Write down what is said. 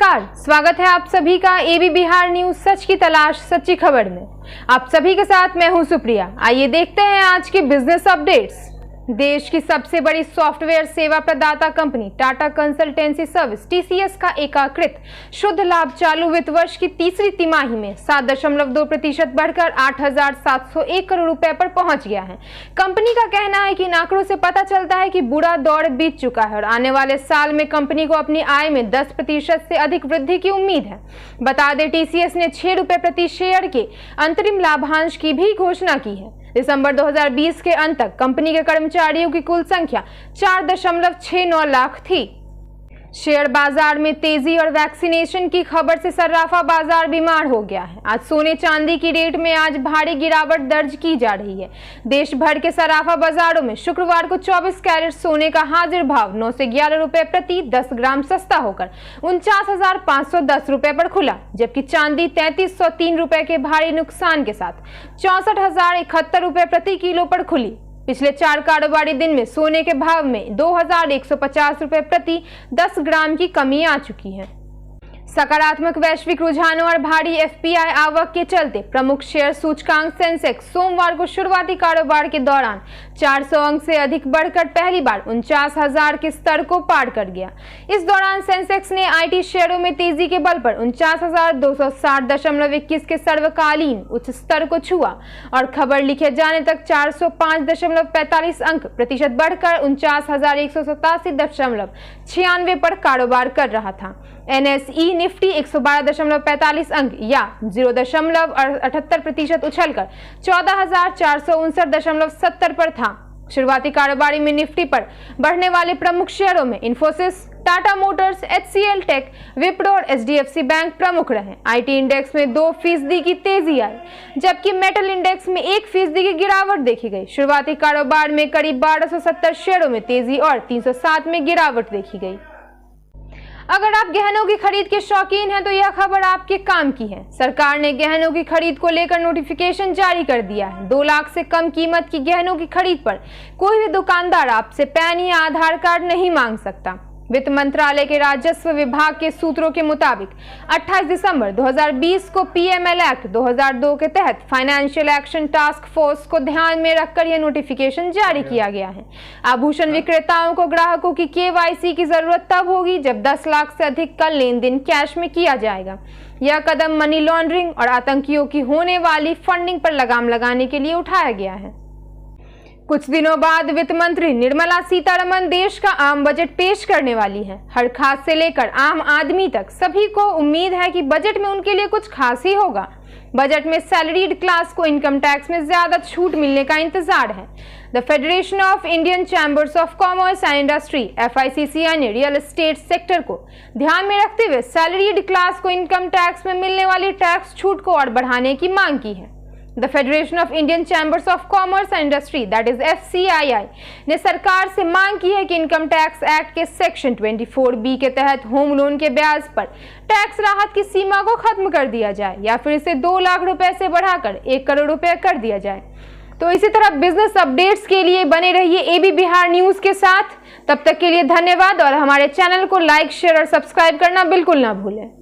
नमस्कार, स्वागत है आप सभी का एबी बिहार न्यूज सच की तलाश सच्ची खबर में। आप सभी के साथ मैं हूं सुप्रिया। आइए देखते हैं आज की बिजनेस अपडेट्स। देश की सबसे बड़ी सॉफ्टवेयर सेवा प्रदाता company Tata consultancy service TCS का एकीकृत शुद्ध लाभ चालू वित्त वर्ष की तीसरी तिमाही में 7.2% बढ़कर 8,701 करोड़ रुपए पर पहुंच गया है। कंपनी का कहना है कि इन आंकड़ों से पता चलता है कि बुरा दौर बीत चुका है और आने वाले साल में कंपनी को अपनी आय में 10% से अधिक वृद्धि की उम्मीद है। बता दें, टीसीएस ने 6 रुपए प्रति शेयर के अंतरिम लाभांश की भी घोषणा की है। दिसंबर 2020 के अंत तक कंपनी के कर्मचारियों की कुल संख्या 4.69 लाख थी। शेयर बाजार में तेजी और वैक्सीनेशन की खबर से सर्राफा बाजार बीमार हो गया है। आज सोने चांदी की रेट में आज भारी गिरावट दर्ज की जा रही है। देश भर के सर्राफा बाजारों में शुक्रवार को 24 कैरेट सोने का हाजिर भाव 9 से 11 रुपए प्रति 10 ग्राम सस्ता होकर 49,510 रुपए पर खुला, जबकि चांदी 3303 रुपए के भारी नुकसान के साथ 64,071 रुपए प्रति किलो पर खुली। पिछले 4 कारोबारी दिन में सोने के भाव में 2,150 रुपए प्रति 10 ग्राम की कमी आ चुकी है। सकारात्मक वैश्विक रुझानों और भारी एफपीआई आवक के चलते प्रमुख शेयर सूचकांक सेंसेक्स सोमवार को शुरुआती कारोबार के दौरान 400 अंक से अधिक बढ़कर पहली बार 49,000 के स्तर को पार कर गया। इस दौरान सेंसेक्स ने आईटी शेयरों में तेजी के बल पर 49,260.21 के सर्वकालीन उच्च स्तर को छुआ और खबर लिखे जाने तक 405.45 अंक प्रतिशत बढ़कर 49,187.96 पर कारोबार कर रहा था। एनएसई निफ्टी 112.45 अंक या 0.78% उछलकर 14,459.70 पर था। शुरुआती कारोबारी में निफ्टी पर बढ़ने वाले प्रमुख शेयरों में इंफोसिस, टाटा मोटर्स, एचसीएल टेक, विप्रो और एचडीएफसी बैंक प्रमुख रहे। आईटी इंडेक्स में 2% की तेजी आई, जबकि मेटल इंडेक्स में 1% की गिरावट देखी गई। शुरुआती कारोबार में करीब 1270 शेयरों में तेजी और 307 में गिरावट देखी गई। अगर आप गहनों की खरीद के शौकीन हैं तो यह खबर आपके काम की है। सरकार ने गहनों की खरीद को लेकर नोटिफिकेशन जारी कर दिया है। 2 लाख से कम कीमत की गहनों की खरीद पर कोई भी दुकानदार आपसे पैन या आधार कार्ड नहीं मांग सकता। वित्त मंत्रालय के राजस्व विभाग के सूत्रों के मुताबिक 28 दिसंबर 2020 को पीएमएल एक्ट 2002 के तहत फाइनेंशियल एक्शन टास्क फोर्स को ध्यान में रखकर यह नोटिफिकेशन जारी किया गया है। आभूषण विक्रेताओं को ग्राहकों की केवाईसी की जरूरत तब होगी जब 10 लाख से अधिक का लेन देन कैश में किया जाएगा। यह कदम मनी लॉन्ड्रिंग और आतंकियों की होने वाली फंडिंग पर लगाम लगाने के लिए उठाया गया है। कुछ दिनों बाद वित्त मंत्री निर्मला सीतारमण देश का आम बजट पेश करने वाली हैं। हर खास से लेकर आम आदमी तक सभी को उम्मीद है कि बजट में उनके लिए कुछ खास ही होगा। बजट में सैलरीड क्लास को इनकम टैक्स में ज्यादा छूट मिलने का इंतजार है। The federation of Indian chambers of commerce and industry FICCI ने रियल एस्टेट सेक्टर को ध्यान में रखते हुए सैलरीड क्लास को इनकम टैक्स में मिलने वाली टैक्स छूट को और बढ़ाने की मांग की है। The federation of Indian chambers of commerce and industry that is FCII ने सरकार से मांग की है कि इनकम टैक्स एक्ट के सेक्शन 24B के तहत होम लोन के ब्याज पर टैक्स राहत की सीमा को खत्म कर दिया जाए या फिर इसे 2 लाख रुपए से बढ़ाकर 1 करोड़ रुपए कर दिया जाए। तो इसी तरह बिजनेस अपडेट्स के लिए बने रहिए एबी बिहार न्यूज के साथ। तब तक के लिए धन्यवाद और हमारे चैनल को लाइक, शेयर और सब्सक्राइब करना बिल्कुल ना भूलें।